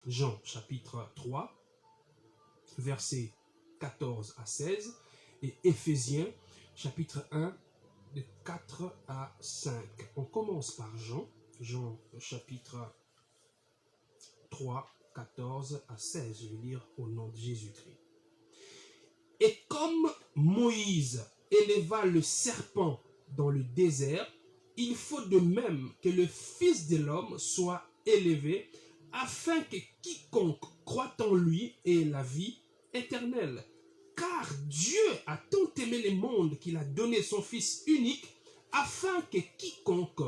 Jean chapitre 3, versets 14 à 16, et Éphésiens chapitre 1, de 4 à 5. On commence par Jean chapitre 3, 14 à 16. Je vais lire au nom de Jésus-Christ. Et comme Moïse éleva le serpent dans le désert, il faut de même que le Fils de l'homme soit élevé, afin que quiconque croit en lui ait la vie éternelle. Car Dieu a tant aimé le monde qu'il a donné son Fils unique, afin que quiconque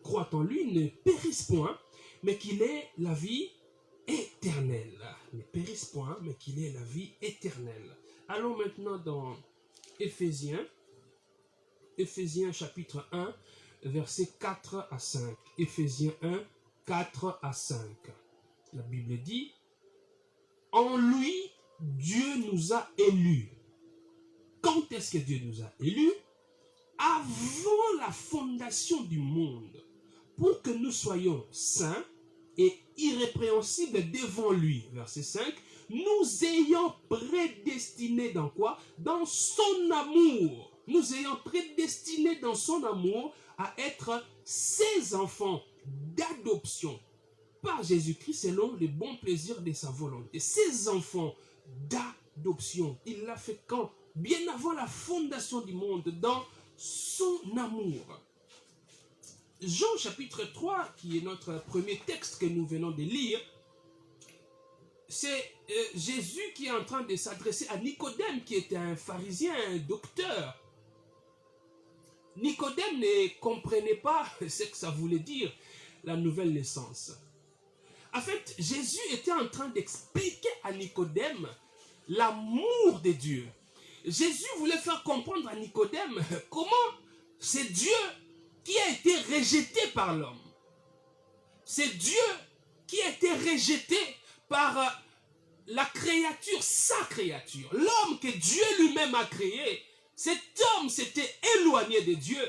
croit en lui ne périsse point, mais qu'il ait la vie éternelle. Ne périsse point, mais qu'il ait la vie éternelle. Allons maintenant dans Éphésiens chapitre 1, versets 4 à 5. Éphésiens 1, 4 à 5. La Bible dit, « En lui, Dieu nous a élus. » Quand est-ce que Dieu nous a élus? Avant la fondation du monde, pour que nous soyons saints et irrépréhensibles devant lui. Verset 5. Nous ayant prédestinés dans quoi? Dans son amour. Nous ayant prédestinés dans son amour à être ses enfants d'adoption par Jésus-Christ selon le bon plaisir de sa volonté. Ses enfants d'adoption. Il l'a fait quand? Bien avant la fondation du monde, dans son amour. Jean chapitre 3, qui est notre premier texte que nous venons de lire, c'est Jésus qui est en train de s'adresser à Nicodème, qui était un pharisien, un docteur. Nicodème ne comprenait pas ce que ça voulait dire, la nouvelle naissance. En fait, Jésus était en train d'expliquer à Nicodème l'amour de Dieu. Jésus voulait faire comprendre à Nicodème comment c'est Dieu qui a été rejeté par l'homme. C'est Dieu qui a été rejeté par la créature, sa créature. L'homme que Dieu lui-même a créé. Cet homme s'était éloigné de Dieu.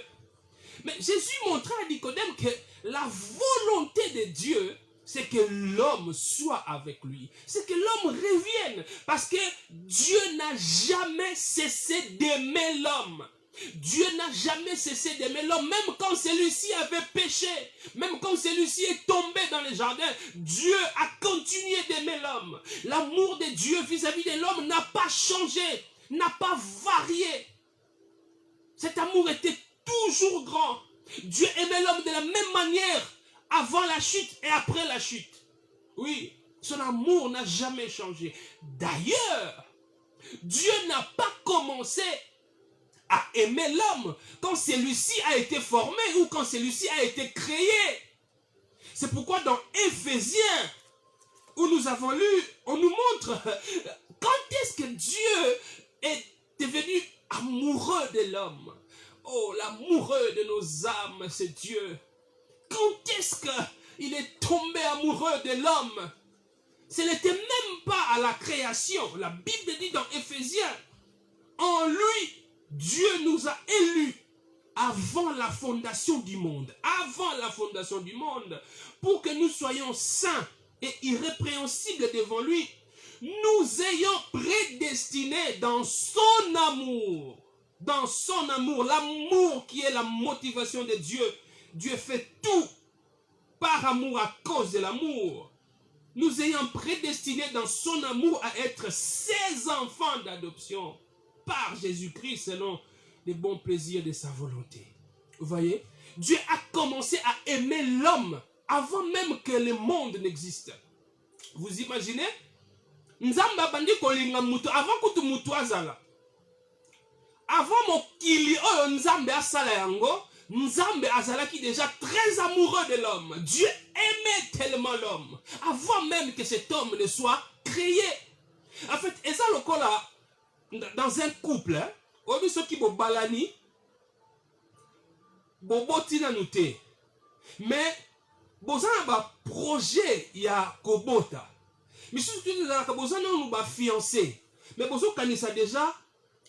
Mais Jésus montrait à Nicodème que la volonté de Dieu, c'est que l'homme soit avec lui. C'est que l'homme revienne. Parce que Dieu n'a jamais cessé d'aimer l'homme. Dieu n'a jamais cessé d'aimer l'homme. Même quand celui-ci avait péché, même quand celui-ci est tombé dans le jardin, Dieu a continué d'aimer l'homme. L'amour de Dieu vis-à-vis de l'homme n'a pas changé, n'a pas varié. Cet amour était toujours grand. Dieu aimait l'homme de la même manière avant la chute et après la chute. Oui, son amour n'a jamais changé. D'ailleurs, Dieu n'a pas commencé à aimer l'homme quand celui-ci a été formé ou quand celui-ci a été créé. C'est pourquoi dans Éphésiens, où nous avons lu, on nous montre quand est-ce que Dieu est devenu amoureux de l'homme. Oh, l'amoureux de nos âmes, c'est Dieu. Quand est-ce qu'il est tombé amoureux de l'homme? Ce n'était même pas à la création. La Bible dit dans Éphésiens, en lui, Dieu nous a élus avant la fondation du monde. Avant la fondation du monde. Pour que nous soyons saints et irrépréhensibles devant lui. Nous ayant prédestinés dans son amour. Dans son amour. L'amour qui est la motivation de Dieu. Dieu fait tout par amour, à cause de l'amour. Nous ayant prédestinés dans son amour à être ses enfants d'adoption par Jésus-Christ selon les bons plaisirs de sa volonté. Vous voyez, Dieu a commencé à aimer l'homme avant même que le monde n'existe. Vous imaginez? Nzamba bandi kolinga mutu avant que mutu azala. Avant mokili oyo Nzambe asala yango, Nzambe azalaki déjà très amoureux de l'homme. Dieu aimait tellement l'homme avant même que cet homme ne soit créé. En fait, eza lokola dans un couple, obi soki bo balani boboti na nute. Mais bozana ba projet ya kobota. Misusu tu na ka bozana no ba fiancé. Mais bozo kanisa déjà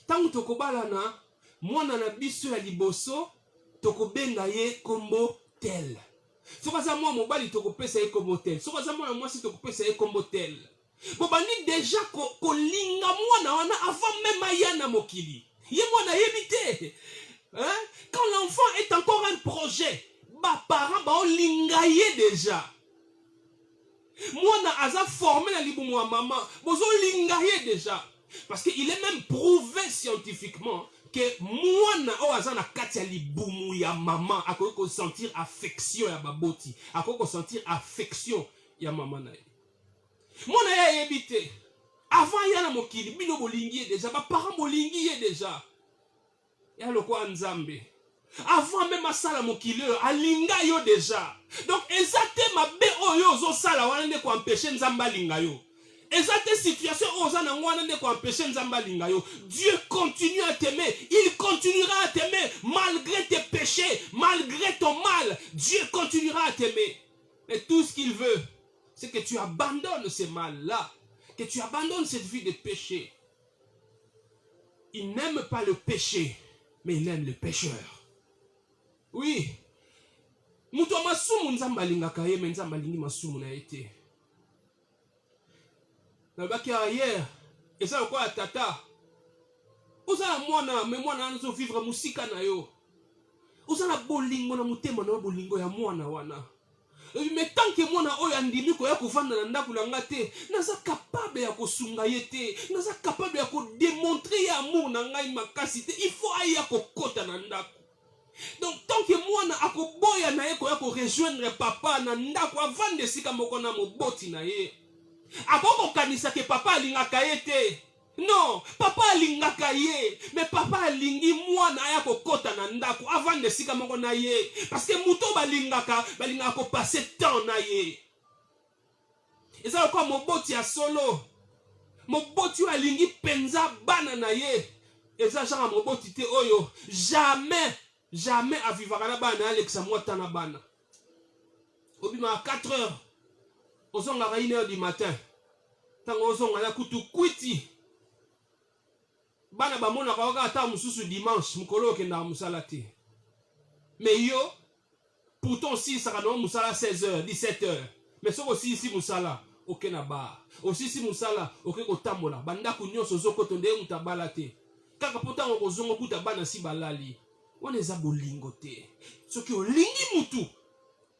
tangu tokobalana mwana na biso ya liboso tokobenga ye kombo tel. Sokaza moi mobali tokopesa ye comme hôtel. Sokaza moi moi si tokopesa ye comme hôtel. Bon bandi déjà ko linga mwana wana avant même ayana mokili. Ye mwana yebite. Hein? Quand l'enfant est encore un projet, ba parents ba linga ye déjà. Mwana aza formé na libumu wa maman, bozo linga ye déjà. Parce qu'il est même prouvé scientifiquement que mwana o aza na kati ya libumu ya maman akoki ko sentir affection ya baboti, akoki ko sentir affection ya maman na ye. Mwana ya yebite. Avant yana mokili bino bolingi ye déjà, ba parents bolingi ye déjà. Ya lokwa nzambe. Avant même asala mokili alinga yo déjà. Donc ezate mabe oyo zo sala wana nde ko empêcher nzamba linga yo. Ezate situation oza na wana nde ko empêcher nzamba linga yo. Dieu continue à t'aimer, il continuera à t'aimer malgré tes péchés, malgré ton mal. Dieu continuera à t'aimer. Mais tout ce qu'il veut, c'est que tu abandonnes ce mal-là, que tu abandonnes cette vie de péché. Il n'aime pas le péché, mais il aime le pécheur. Oui. Mutu masumu nzamba lingaka ye, mais nzamba lingi masumu na ete. Na baki hier, et ça quoi tata. Oza mwana, mais mwana anzo vivre musika na yo. Oza na bolingo na mutema na bolingo ya mwana wana. Mais tant que mwana oyo andimi ko ya kovanda na ndako na ngate, naza capable ya kosunga ye te, naza capable ya ko démontrer amour na ngai makasi te. Il faut aya ko kota na ndako. Donc tant que mwana akoboya na ye ko ya ko rejoindre papa na ndako avant de sika moko na moboti na ye. Akoko kanisa ke papa alingaka ye te. Non, papa alingaka ye, mais papa alingi mwana aya ko kota na ndako avant de sika moko na ye. Parce que muto balingaka ko passer temps na ye. Eza ko moboti ya solo. Moboti alingi penza bana na ye. Eza genre moboti te oyo jamais avivaka na bana Alexa mwata na bana. Obima à 4 heures. Ozonga à 1 heure du matin. Tango ozonga na kutu kwiti. Bana bamona kaoka ata mususu dimanche mukolo okenda musala te. Mais yo pourtant si ça no musala 16h, 17h. Mais soko si musala okena ba. Aussi si musala okeko tambola. Banda ku nyonso zokoto nde mutabala te. Kaka pourtant ozonga kuta bana si balali. On eza bolingo te. Soki olingi mutu,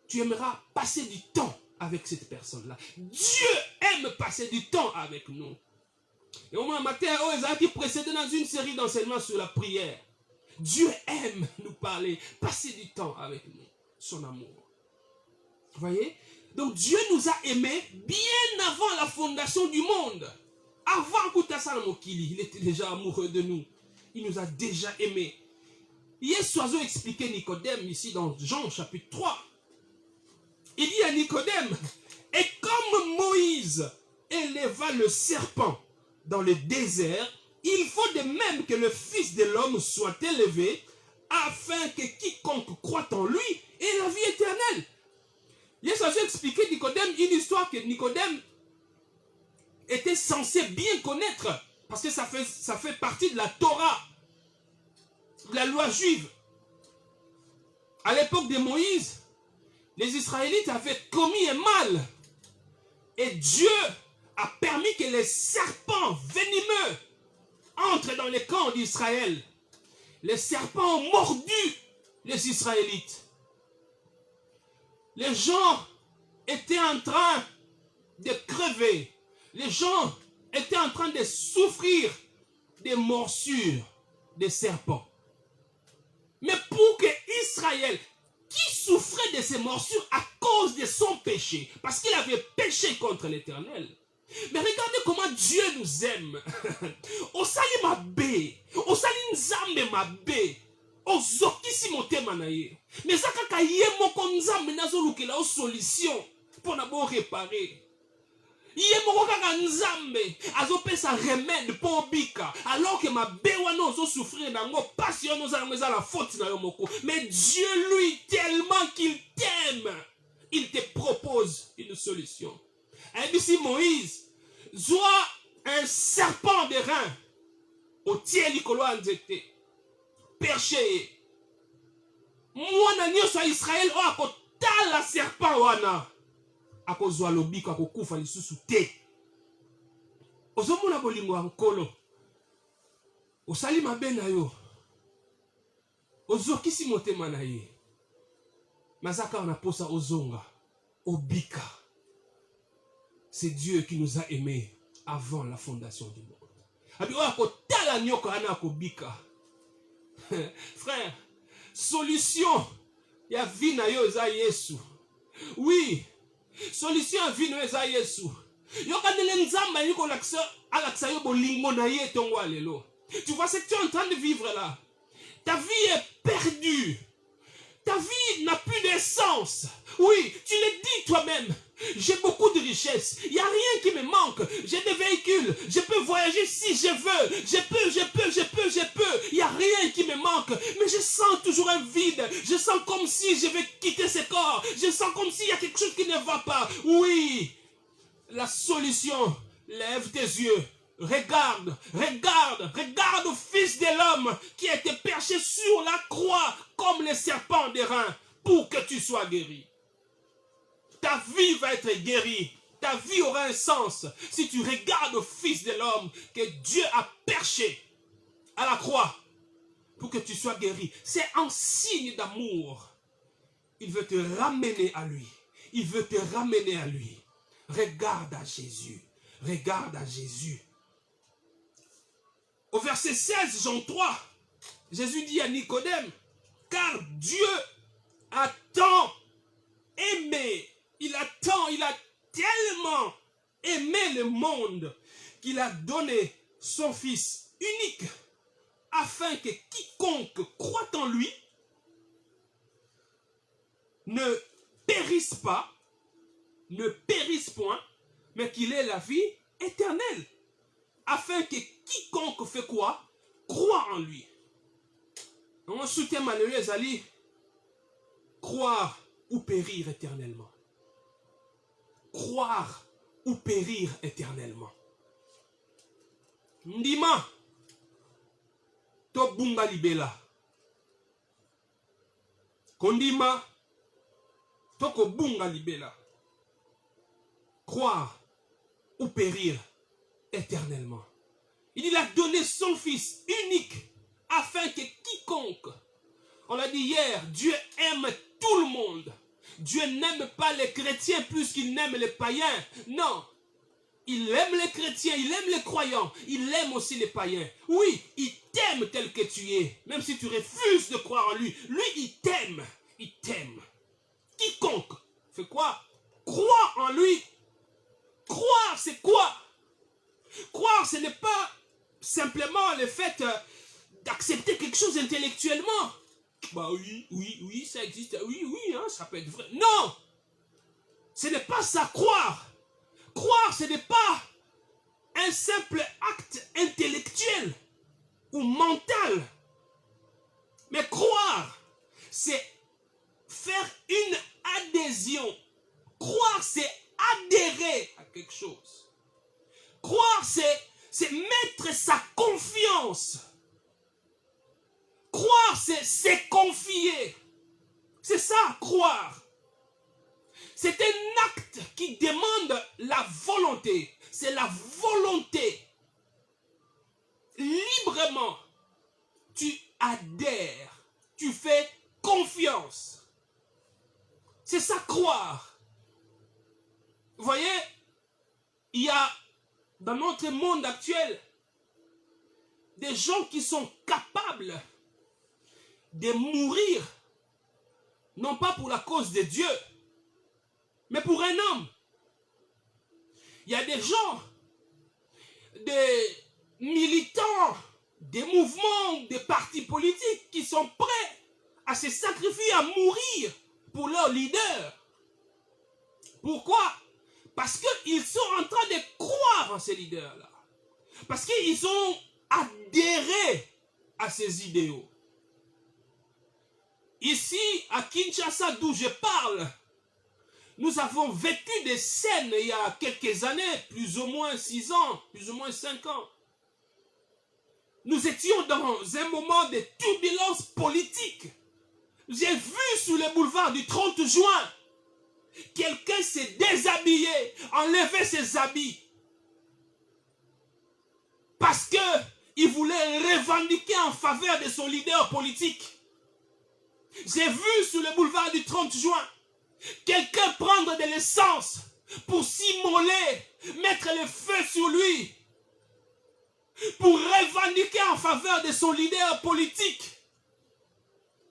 tu aimeras passer du temps avec cette personne-là. Dieu aime passer du temps avec nous. Et au moins matin, qui précédait dans une série d'enseignements sur la prière. Dieu aime nous parler, passer du temps avec nous, son amour. Vous voyez? Donc Dieu nous a aimés bien avant la fondation du monde. Avant Koutassa Mokili, il était déjà amoureux de nous. Il nous a déjà aimés. Yes, Oiseau expliquait Nicodème ici dans Jean chapitre 3. Il dit à Nicodème, et comme Moïse éleva le serpent dans le désert, il faut de même que le Fils de l'homme soit élevé, afin que quiconque croit en lui ait la vie éternelle. Yes, Oiseau expliquait Nicodème une histoire que Nicodème était censé bien connaître, parce que ça fait partie de la Torah, de la loi juive. À l'époque de Moïse, les Israélites avaient commis un mal. Et Dieu a permis que les serpents venimeux entrent dans les camps d'Israël. Les serpents ont mordu les Israélites. Les gens étaient en train de crever. Les gens étaient en train de souffrir des morsures des serpents. Mais pour que Israël, qui souffrait de ces morsures à cause de son péché, parce qu'il avait péché contre l'Éternel. Mais regardez comment Dieu nous aime. Osali mabe, osali nzambe mabe, ozokisi motema na ye. Mais ça kaka ye moko nzambe nazo lukela o solution pour na bon réparer. Ye moko kaka nzambe azopesa remède pour bika alors que ma bewana ozo souffrir nango passion nous allons la faute na yo moko. Mais Dieu lui tellement qu'il t'aime, il te propose une solution. Et ici Moïse soit un serpent de rein au tiers likolo anzete perché moi na nyoso Israël o akotala serpent wana akozwa lobiko akokufa lisusu te. Ozomona bolingo ya nkolo. Osali mabe na yo. Ozokisi motema na ye. Mazaka on a posa ozonga. Obika. C'est Dieu qui nous a aimés avant la fondation du monde. Abi oya kotala nyoko ana akobika. Frère, solution ya vie na yo eza Yesu. Oui, solution ya vie na yo eza Yesu. Yo kanele nzamba yiko alaksa yo bolingo na ye tongo alelo. Tu vois ce que tu es en train de vivre là. Ta vie est perdue. Ta vie n'a plus d'essence. Oui, tu le dis toi-même. J'ai beaucoup de richesses. Il n'y a rien qui me manque. J'ai des véhicules. Je peux voyager si je veux. Je peux. Il n'y a rien qui me manque. Mais je sens toujours un vide. Je sens comme si je vais quitter ce corps. Je sens comme s'il y a quelque chose qui ne va pas. Oui, la solution. Lève tes yeux. Regarde au Fils de l'homme qui a été perché sur la croix comme le serpent d'airain pour que tu sois guéri. Ta vie va être guérie. Ta vie aura un sens si tu regardes au Fils de l'homme que Dieu a perché à la croix pour que tu sois guéri. C'est un signe d'amour. Il veut te ramener à lui. Il veut te ramener à lui. Regarde à Jésus. Regarde à Jésus. Au verset 16, Jean 3, Jésus dit à Nicodème, car Dieu a tant aimé, il a tellement aimé le monde qu'il a donné son Fils unique, afin que quiconque croit en lui ne périsse pas, ne périsse point, mais qu'il ait la vie éternelle. Afin que quiconque fait quoi? Croit en lui. On soutient malheureux Ali, croire ou périr éternellement. Croire ou périr éternellement. Ndima, to bunga libela. Kondima, to ko bunga libela. Croire ou périr éternellement. Il a donné son Fils unique afin que quiconque, on l'a dit hier, Dieu aime tout le monde. Dieu n'aime pas les chrétiens plus qu'il n'aime les païens. Non, il aime les chrétiens, il aime les croyants, il aime aussi les païens. Oui, il t'aime tel que tu es, même si tu refuses de croire en lui. Lui, il t'aime, il t'aime. Quiconque fait quoi? Croire en lui. Croire, c'est quoi? Croire, ce n'est pas simplement le fait d'accepter quelque chose intellectuellement. Bah oui, ça existe. Oui, hein, ça peut être vrai. Non! Ce n'est pas ça, croire. Croire, ce n'est pas un simple acte intellectuel ou mental. Mais croire, c'est faire une adhésion. Croire, c'est adhérer à quelque chose. Croire, c'est mettre sa confiance. Croire, c'est se confier. C'est ça, croire. C'est un acte qui demande la volonté. C'est la volonté. Librement, tu adhères. Tu fais confiance. C'est ça, croire. Vous voyez, il y a dans notre monde actuel des gens qui sont capables de mourir, non pas pour la cause de Dieu, mais pour un homme. Il y a des gens, des militants, des mouvements, des partis politiques qui sont prêts à se sacrifier, à mourir pour leur leader. Pourquoi? Parce qu'ils sont en train de croire en ces leaders-là. Parce qu'ils ont adhéré à ces idéaux. Ici, à Kinshasa, d'où je parle, nous avons vécu des scènes il y a quelques années, plus ou moins 6 ans, plus ou moins 5 ans. Nous étions dans un moment de turbulence politique. J'ai vu sur le boulevard du 30 juin, quelqu'un s'est déshabillé, enlevé ses habits. Parce qu'il voulait revendiquer en faveur de son leader politique. J'ai vu sur le boulevard du 30 juin, quelqu'un prendre de l'essence pour s'immoler, mettre le feu sur lui, pour revendiquer en faveur de son leader politique.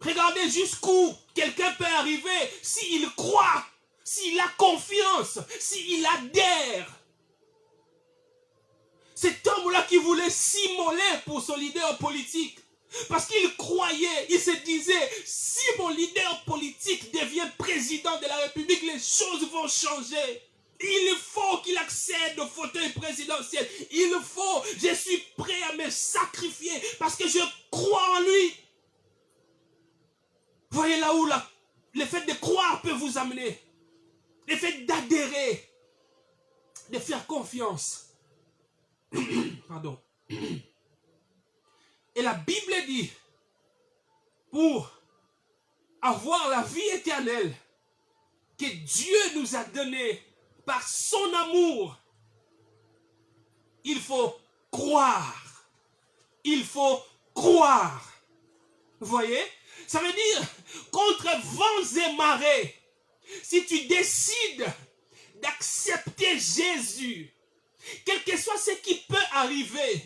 Regardez jusqu'où quelqu'un peut arriver s'il croit, s'il a confiance, s'il adhère. Cet homme-là qui voulait s'immoler pour son leader politique, parce qu'il croyait, il se disait, si mon leader politique devient président de la République, les choses vont changer. Il faut qu'il accède au fauteuil présidentiel. Il faut, je suis prêt à me sacrifier parce que je crois en lui. Voyez là où le fait de croire peut vous amener. Le fait d'adhérer, de faire confiance. Pardon. Et la Bible dit, pour avoir la vie éternelle que Dieu nous a donnée par son amour, il faut croire. Il faut croire. Vous voyez? Ça veut dire, contre vents et marées, si tu décides d'accepter Jésus, quel que soit ce qui peut arriver,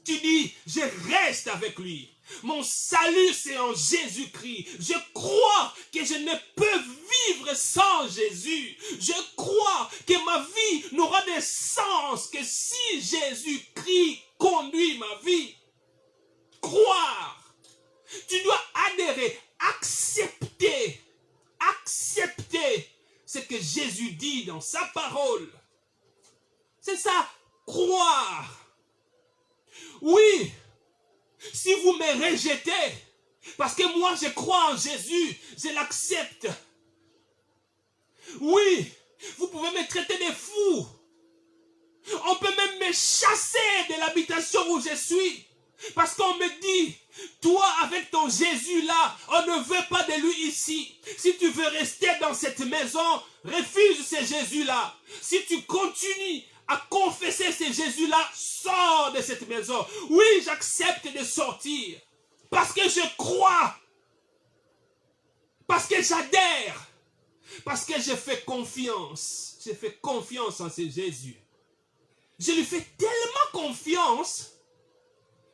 tu dis, je reste avec lui. Mon salut, c'est en Jésus-Christ. Je crois que je ne peux vivre sans Jésus. Je crois que ma vie n'aura de sens que si Jésus-Christ conduit ma vie. Croire. Tu dois adhérer, accepter ce que Jésus dit dans sa parole. C'est ça, croire. Oui, si vous me rejetez, parce que moi je crois en Jésus, je l'accepte. Oui, vous pouvez me traiter de fou. On peut même me chasser de l'habitation où je suis. Parce qu'on me dit, toi avec ton Jésus là, on ne veut pas de lui ici. Si tu veux rester dans cette maison, refuse ce Jésus là. Si tu continues à confesser ce Jésus-là, sors de cette maison. Oui, j'accepte de sortir. Parce que je crois. Parce que j'adhère. Parce que je fais confiance. Je fais confiance en ce Jésus. Je lui fais tellement confiance.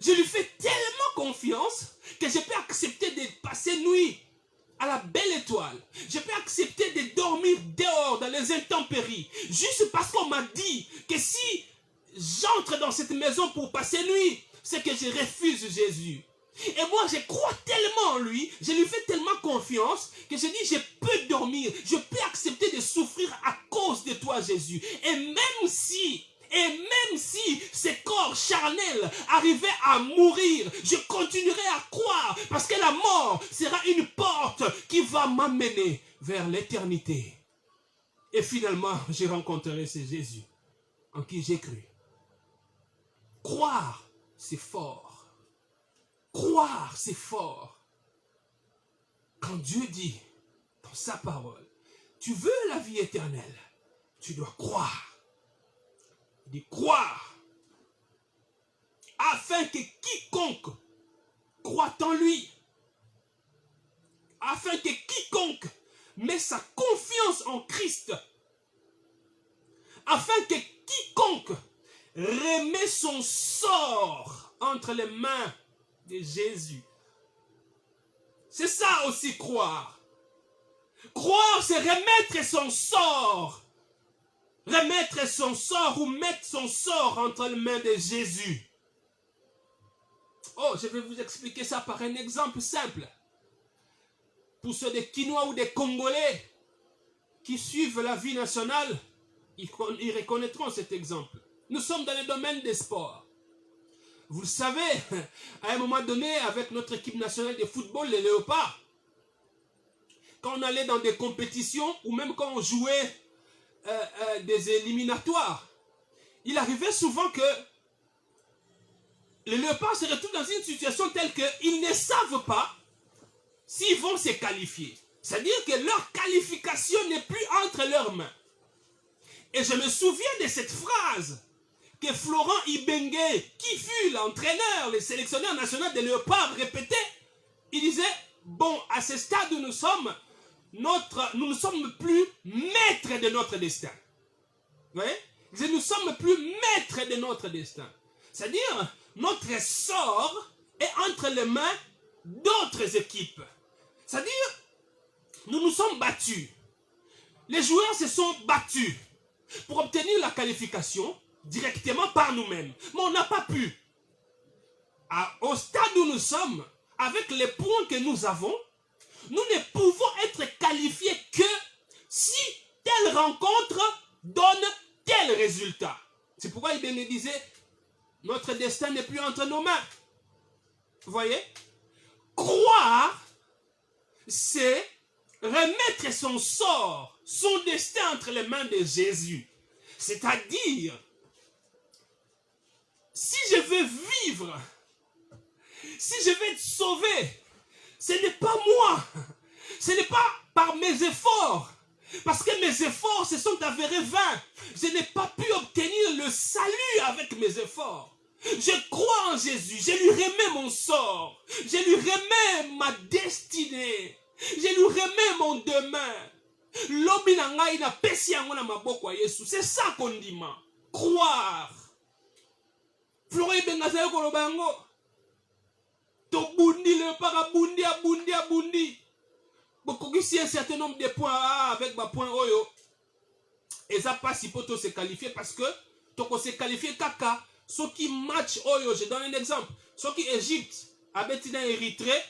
Je lui fais tellement confiance que je peux accepter de passer nuit à la belle étoile. Je peux accepter de dormir dehors dans les intempéries. Juste parce qu'on m'a dit que si j'entre dans cette maison pour passer nuit, c'est que je refuse Jésus. Et moi, je crois tellement en lui, je lui fais tellement confiance que je dis, je peux dormir, je peux accepter de souffrir à cause de toi, Jésus. Et même si ce corps charnel arrivait à mourir, je continuerai à croire parce que la mort sera une porte qui va m'amener vers l'éternité. Et finalement, je rencontrerai ce Jésus en qui j'ai cru. Croire, c'est fort. Croire, c'est fort. Quand Dieu dit dans sa parole, tu veux la vie éternelle, tu dois croire. Il dit croire, afin que quiconque croit en lui, afin que quiconque met sa confiance en Christ, afin que quiconque remet son sort entre les mains de Jésus. C'est ça aussi croire. Croire, c'est remettre son sort. Remettre son sort ou mettre son sort entre les mains de Jésus. Oh, je vais vous expliquer ça par un exemple simple. Pour ceux des Quinois ou des Congolais qui suivent la vie nationale, ils reconnaîtront cet exemple. Nous sommes dans le domaine des sports. Vous le savez, à un moment donné, avec notre équipe nationale de football, les Léopards, quand on allait dans des compétitions ou même quand on jouait des éliminatoires, il arrivait souvent que les Léopards se retrouvent dans une situation telle qu'ils ne savent pas s'ils vont se qualifier. C'est-à-dire que leur qualification n'est plus entre leurs mains. Et je me souviens de cette phrase que Florent Ibenge, qui fut l'entraîneur, le sélectionneur national de Léopard, répétait. Il disait, bon, à ce stade où nous ne sommes plus maîtres de notre destin. Vous voyez? Nous ne sommes plus maîtres de notre destin. C'est-à-dire, notre sort est entre les mains d'autres équipes. C'est-à-dire, nous nous sommes battus. Les joueurs se sont battus pour obtenir la qualification directement par nous-mêmes. Mais on n'a pas pu. Au stade où nous sommes, avec les points que nous avons, nous ne pouvons être qualifiés que si telle rencontre donne tel résultat. C'est pourquoi il me disait, notre destin n'est plus entre nos mains. Vous voyez? Croire, c'est remettre son sort, son destin entre les mains de Jésus. C'est-à-dire, si je veux vivre, si je veux être sauvé, ce n'est pas moi, ce n'est pas par mes efforts, parce que mes efforts se sont avérés vains. Je n'ai pas pu obtenir le salut avec mes efforts. Je crois en Jésus, je lui remets mon sort, je lui remets ma destinée, je lui remets mon demain. C'est ça qu'on dit, croire. Florent Bengazayo Kolobango. Tobundi le parabundi, abundi. Beaucoup ici un certain nombre de points avec ma point Oyo. Et ça passe si pour se qualifier parce que toko se qualifier kaka. Ceux qui match Oyo, je donne un exemple. Ceux qui Égypte, Abetina Érythrée.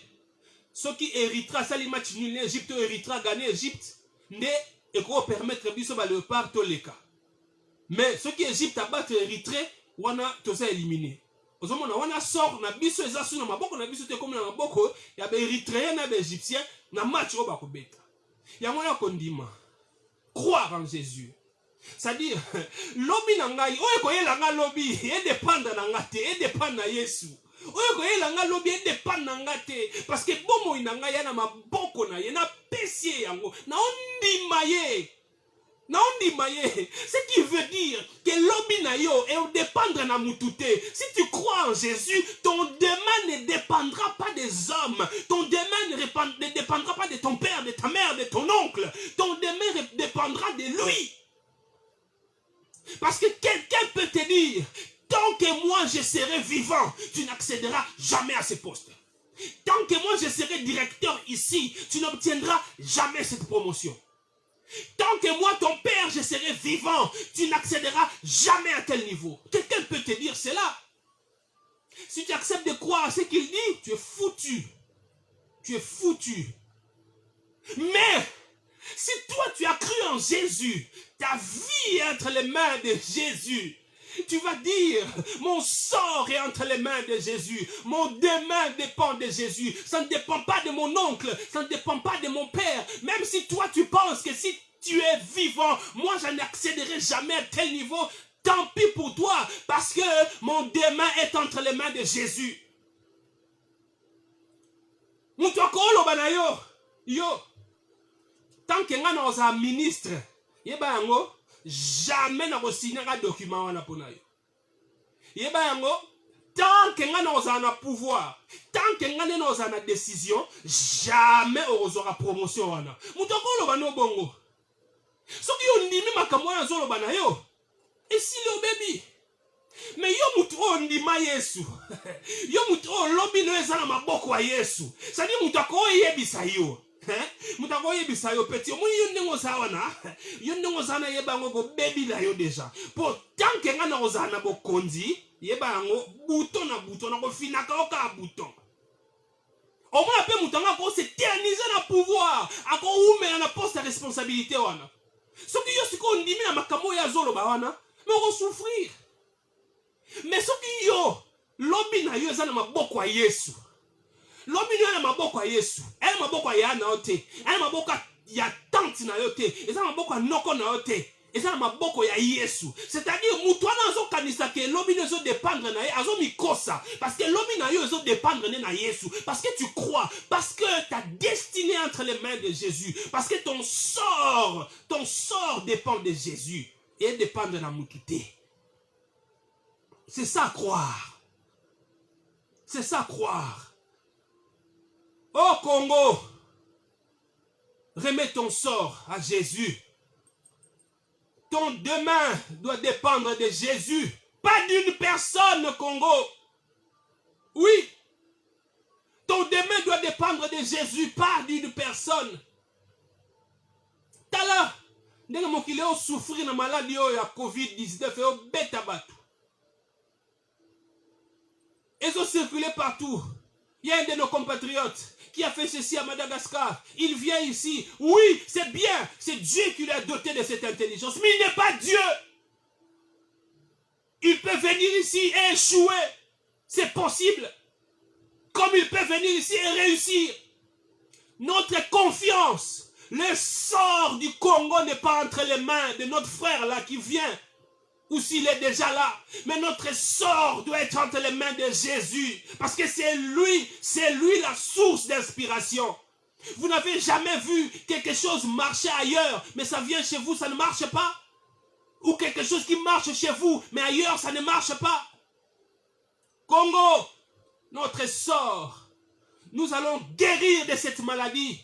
Ceux qui Érythrée, ça les match nul, Égypte ou Érythrée gagné Égypte. Ne et qu'on permettre biso ba le part toleka. Mais ceux qui Égypte abattre Érythrée, wana toza éliminé. Ozomona wana sort na biso ezasu na maboko na biso te comme na maboko ya ba Érythréen na ba Égyptien na match o ba kobeta. Ya mona kondima. Croire en Jésus. C'est-à-dire lobi na ngai oyo koyela nga lobi e dépendre na ngate e dépendre na Yesu. Oyo koyela nga lobi e dépendre na ngate parce que bomo ina ngai na maboko na ye na pesie yango na ondima ye. Ce qui veut dire que l'obi na yo est dépendre na mutute. Si tu crois en Jésus, ton demain ne dépendra pas des hommes. Ton demain ne dépendra pas de ton père, de ta mère, de ton oncle. Ton demain dépendra de lui. Parce que quelqu'un peut te dire, tant que moi je serai vivant, tu n'accéderas jamais à ce poste. Tant que moi je serai directeur ici, tu n'obtiendras jamais cette promotion. Tant que moi, ton père, je serai vivant, tu n'accéderas jamais à tel niveau. Quelqu'un peut te dire cela. Si tu acceptes de croire à ce qu'il dit, tu es foutu. Tu es foutu. Mais, si toi, tu as cru en Jésus, ta vie est entre les mains de Jésus. Tu vas dire, mon sort est entre les mains de Jésus. Mon demain dépend de Jésus. Ça ne dépend pas de mon oncle. Ça ne dépend pas de mon père. Même si toi, tu penses que si tu es vivant, moi, je n'accéderai jamais à tel niveau. Tant pis pour toi. Parce que mon demain est entre les mains de Jésus. Yo. Tant que nous sommes ministre, jamais na signer un document wana pona yo. Yeba yango, tant que nga na na pouvoir, tant que nga na na décision, jamais ozora promotion wana. Mutoko lo bano bongo. Soki yo ndimi makambo ya zolo bana yo. Esi lo baby. Mais yo mutu o ndima Yesu. Yo mutu o lobi no ezana maboko wa Yesu. Sadi mutako yebisa yo. Mutako yebisa yo petit omu yo ndingo zawana yo ndingo zana yebango go baby la yo déjà pour tant que nga na ozana bokonzi yebango bouton na ko finaka oka bouton au moins pe mutanga ko s'éterniser na pouvoir ako ume na poste de responsabilité wana soki yo siko ndimi na makambo ya zolo ba wana mais on souffrir mais soki yo lobi na yo ezana maboko ya Yesu. Lobi na maboko ya Yesu. Maboko ya na ote. Maboko ya tante na yote. Eza maboko noko na yote. eza na maboko ya Yesu. C'est-à-dire mutu wana azokanisa ke lobi nezo dépendre na ye, azomikosa parce que lobi na yo ezo dépendre na Yesu, parce que tu crois, parce que ta destinée entre les mains de Jésus, parce que ton sort dépend de Jésus et dépend de la mutu te. C'est ça croire. C'est ça croire. Oh Congo, remets ton sort à Jésus. Ton demain doit dépendre de Jésus, pas d'une personne, Congo. Oui, ton demain doit dépendre de Jésus, pas d'une personne. Tala, ndenge mokili o souffrir na maladie ya COVID-19 et au beta batu. Ils ont circulé partout. Il y a un de nos compatriotes qui a fait ceci à Madagascar. Il vient ici. Oui, c'est bien. C'est Dieu qui l'a doté de cette intelligence. Mais il n'est pas Dieu. Il peut venir ici et échouer. C'est possible. Comme il peut venir ici et réussir. Notre confiance, le sort du Congo n'est pas entre les mains de notre frère là qui vient. Ou s'il est déjà là. Mais notre sort doit être entre les mains de Jésus. Parce que c'est lui la source d'inspiration. Vous n'avez jamais vu quelque chose marcher ailleurs, mais ça vient chez vous, ça ne marche pas? Ou quelque chose qui marche chez vous, mais ailleurs, ça ne marche pas? Congo, notre sort, nous allons guérir de cette maladie.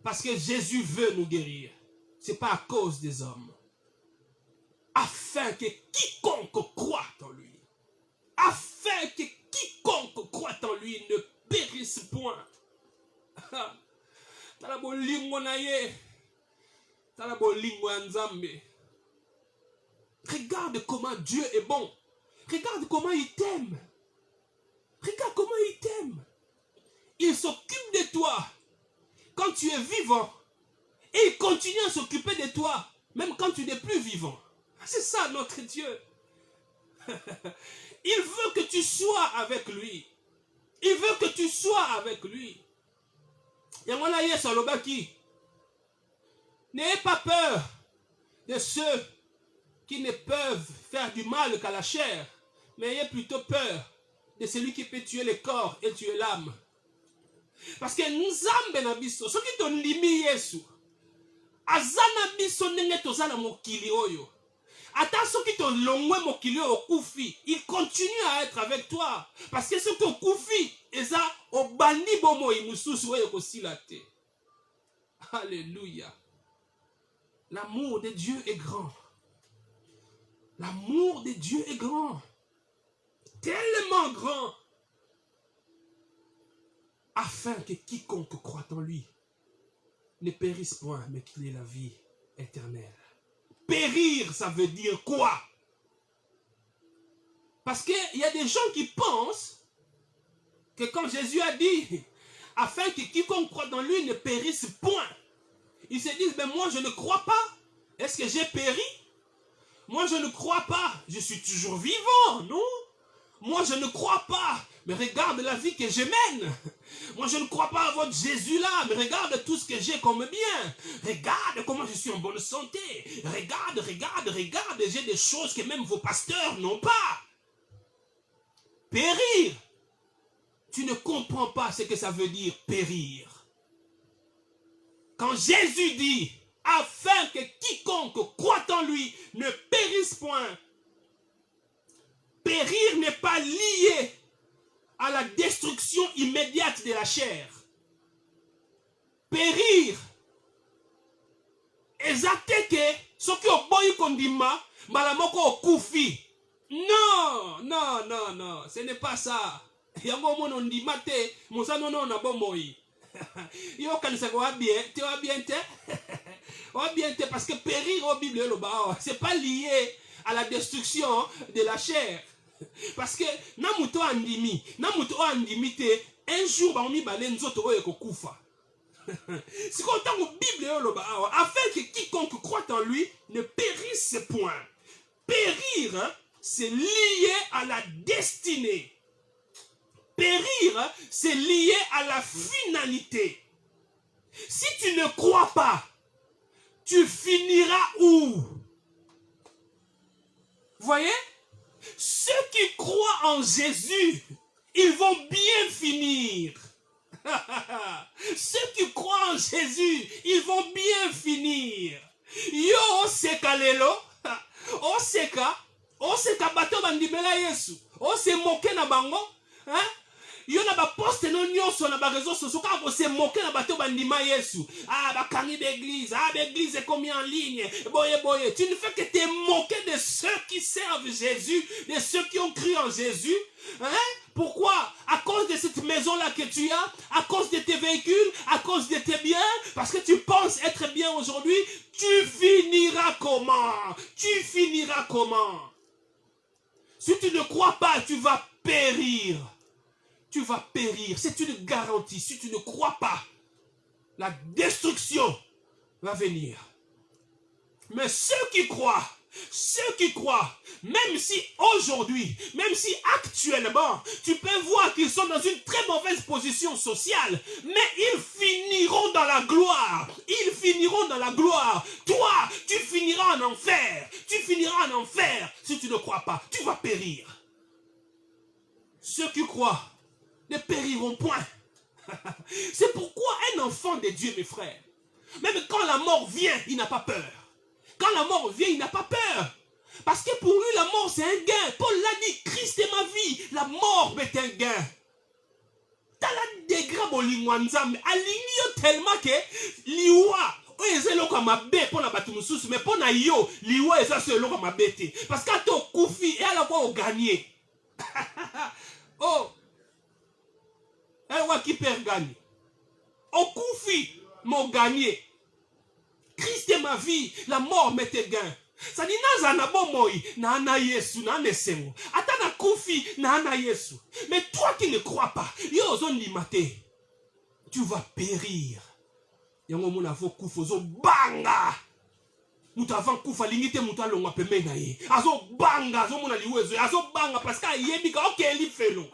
Parce que Jésus veut nous guérir. Ce n'est pas à cause des hommes. Afin que quiconque croit en lui, afin que quiconque croit en lui ne périsse point. Regarde comment Dieu est bon. Regarde comment il t'aime. Regarde comment il t'aime. Il s'occupe de toi quand tu es vivant. Et il continue à s'occuper de toi même quand tu n'es plus vivant. C'est ça notre Dieu. Il veut que tu sois avec lui. Il veut que tu sois avec lui. Yangona Yesu alobaki. N'ayez pas peur de ceux qui ne peuvent faire du mal qu'à la chair, mais ayez plutôt peur de celui qui peut tuer le corps et tuer l'âme. Parce que Nzambe na biso, ceux qui t'ont limi Yesu, azana biso nenge tozana mokili oyo. Attends, ceux qui t'ont longwe mokili au koufi, il continue à être avec toi. Parce que ceux qui ont koufi, eza au bandi bomo imususu oyo kosilate. Alléluia. L'amour de Dieu est grand. L'amour de Dieu est grand. Tellement grand. Afin que quiconque croit en lui ne périsse point, mais qu'il ait la vie éternelle. Périr, ça veut dire quoi? Parce qu'il y a des gens qui pensent que quand Jésus a dit afin que quiconque croit dans lui ne périsse point, ils se disent, mais moi je ne crois pas. Est-ce que j'ai péri? Moi je ne crois pas. Je suis toujours vivant, non? Moi je ne crois pas. Mais regarde la vie que je mène. Moi je ne crois pas à votre Jésus là. Mais regarde tout ce que j'ai comme bien. Regarde comment je suis en bonne santé. Regarde. J'ai des choses que même vos pasteurs n'ont pas. Périr. Tu ne comprends pas ce que ça veut dire périr. Quand Jésus dit afin que quiconque croit en lui ne périsse point. Périr n'est pas lié à la destruction immédiate de la chair. Périr. Ezateke, ce qui est boy kondima, malamoko okufi. Non, ce n'est pas ça. Yango mono ndimate, musano no na bomoi. Yo kanisa ko bien, tu vas bien te. Va bien te parce que périr au Bible c'est pas lié à la destruction de la chair. Parce que namuto andimi te un jour ba mi bale nzoto oyo kokufa. Si quand on Bible afin que quiconque croit en lui ne périsse point. Périr, c'est lié à la destinée. Périr, c'est lié à la finalité. Si tu ne crois pas, tu finiras où? Vous voyez? Ceux qui croient en Jésus, ils vont bien finir. Ceux qui croient en Jésus, ils vont bien finir. Yo oseka lelo, oseka bato bandimela Yesu, ose moke na bango, hein? Yo na ba poste no nyonso na ba réseaux sociaux ka ose moke na bato bandima Yesu. Ah bakangi d'église, l'église est commis en ligne. Boye, tu ne fais que te moquer de ceux qui servent Jésus, de ceux qui ont cru en Jésus, hein? Pourquoi? À cause de cette maison-là que tu as, à cause de tes véhicules, à cause de tes biens, parce que tu penses être bien aujourd'hui, tu finiras comment? Tu finiras comment? Si tu ne crois pas, tu vas périr. Tu vas périr. C'est une garantie. Si tu ne crois pas, la destruction va venir. Mais ceux qui croient, même si aujourd'hui, même si actuellement, tu peux voir qu'ils sont dans une très mauvaise position sociale, mais ils finiront dans la gloire. Ils finiront dans la gloire. Toi, tu finiras en enfer. Tu finiras en enfer si tu ne crois pas. Tu vas périr. Ceux qui croient ne périront point. C'est pourquoi un enfant de Dieu, mes frères, même quand la mort vient, il n'a pas peur. Quand la mort vient, il n'a pas peur. Parce que pour lui, la mort, c'est un gain. Paul l'a dit, Christ est ma vie. La mort est un gain. T'as la dégrade au lingwanzam. Aligné tellement que liwa. C'est là comme ma bête pour la batumusus. Mais pour na yo, liwa est ça c'est là comme ma bête. Parce qu'à ton koufi, et à la fois au gagné. Oh. Elle voit qui perd gagner. Au koufi, mon gagné. Christ est ma vie, la mort m'est un gain. Ça dit naza na bomoi, na ana Yesu, na nesengo. Ata na kufi, na ana Yesu. Mais toi qui ne crois pas, yo zon limate, tu vas périr. Yango mona vo kufa zo banga. Muta avant kufa lingite muta longa peme na ye. Azo banga, zo mona liwezo, azo banga parce que yebika OK li felo.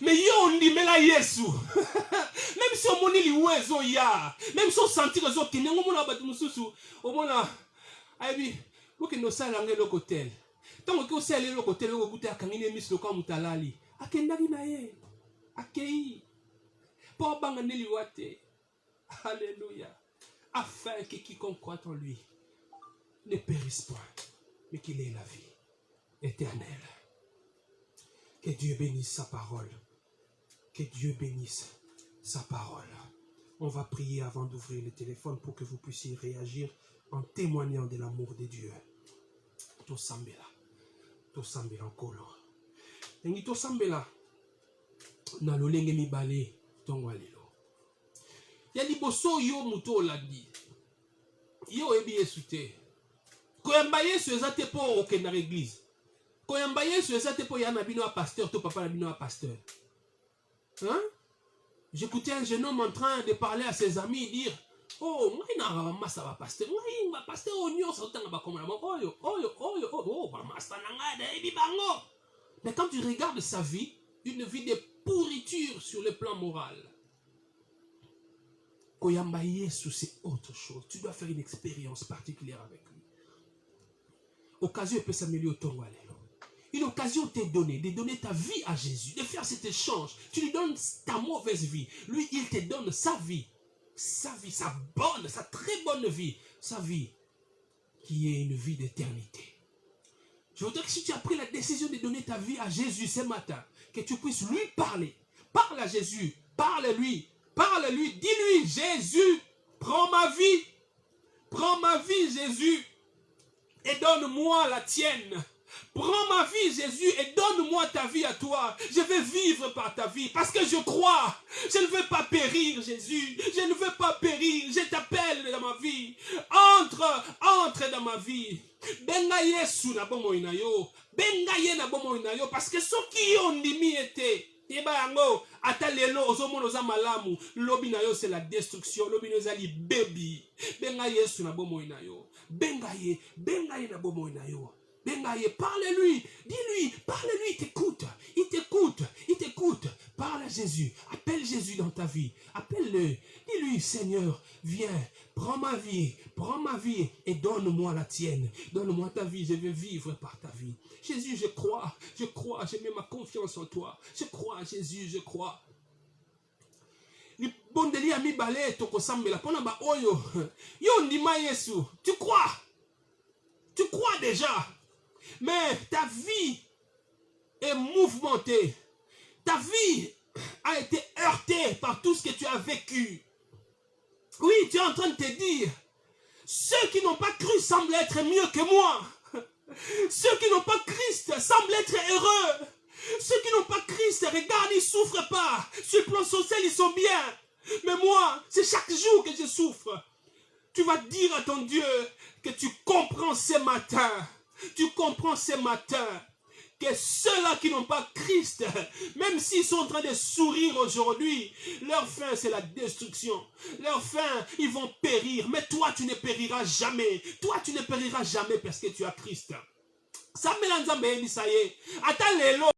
Mais yo on dit mais la Yesu. Même si on moni liwezo ya, même si on sentit que zo kine ngo mona batu mususu, o mona aibi, vous que nous salons le hôtel. Tant que vous salez le hôtel, vous goûtez à Kangine Miss le camp Mutalali. A Kendari nae, a Kei, pour Banganeli Wate. Alléluia. Afin que quiconque croit en lui ne périsse point, mais qu'il ait la vie éternelle. Que Dieu bénisse sa parole. Que Dieu bénisse sa parole. On va prier avant d'ouvrir le téléphone pour que vous puissiez réagir en témoignant de l'amour de Dieu. To sambela nkolo. Nengi to sambela na lolenge mibale tongo lelo. Ya liboso yo muto ladi. Yo ebi Yesu te. Koyamba Yesu ezate po okenda na église. Koyamba Yesu ezate po yana bino a pasteur to papa na bino a pasteur. Hein? J'écoutais un jeune homme en train de parler à ses amis dire oh, moi il n'a pas ça va pasteur. Moi il va pasteur oignon ça t'a pas comme la mais quand tu regardes sa vie, une vie de pourriture sur le plan moral. Koyamba Yesu c'est autre chose. Tu dois faire une expérience particulière avec lui. Occasion peut s'améliorer au ton. Une occasion t'est donnée de donner ta vie à Jésus, de faire cet échange. Tu lui donnes ta mauvaise vie. Lui, il te donne sa vie. Sa vie, sa très bonne vie. Sa vie qui est une vie d'éternité. Je voudrais que si tu as pris la décision de donner ta vie à Jésus ce matin, que tu puisses lui parler. Parle à Jésus. Parle-lui. Parle-lui. Dis-lui, Jésus, prends ma vie. Prends ma vie, Jésus. Et donne-moi la tienne. Prends ma vie, Jésus, et donne-moi ta vie à toi. Je veux vivre par ta vie, parce que je crois. Je ne veux pas périr, Jésus. Je ne veux pas périr. Je t'appelle dans ma vie. Entre dans ma vie. Benga Yesu na bomo inayo. Benga ye na bomo inayo, parce que ceux qui ont ndimi été. Yeba yango, ata lelo ozomono za malamu. Lobi na yo c'est la destruction. Lobi no zali baby. Benga Yesu na bomo inayo. Benga ye na bomo inayo. Bengaye, parle-lui, dis-lui, parle-lui, il t'écoute, Parle à Jésus. Appelle Jésus dans ta vie. Appelle-le. Dis-lui, Seigneur, viens, prends ma vie et donne-moi la tienne. Donne-moi ta vie, je veux vivre par ta vie. Jésus, je crois, je mets ma confiance en toi. Je crois, Jésus, je crois. Bondeli ami balé toko sambela pona ba oyo. Yo ndima Yesu. Tu crois déjà. Mais ta vie est mouvementée. Ta vie a été heurtée par tout ce que tu as vécu. Oui, tu es en train de te dire, ceux qui n'ont pas cru semblent être mieux que moi. Ceux qui n'ont pas Christ semblent être heureux. Ceux qui n'ont pas Christ, regarde, ils ne souffrent pas. Sur le plan social, ils sont bien. Mais moi, c'est chaque jour que je souffre. Tu vas dire à ton Dieu que tu comprends ce matin. Tu comprends ce matin que ceux-là qui n'ont pas Christ, même s'ils sont en train de sourire aujourd'hui, leur fin c'est la destruction. Leur fin, ils vont périr. Mais toi, tu ne périras jamais. Toi, tu ne périras jamais parce que tu as Christ. Ça me l'a dit, ça y est. Attends,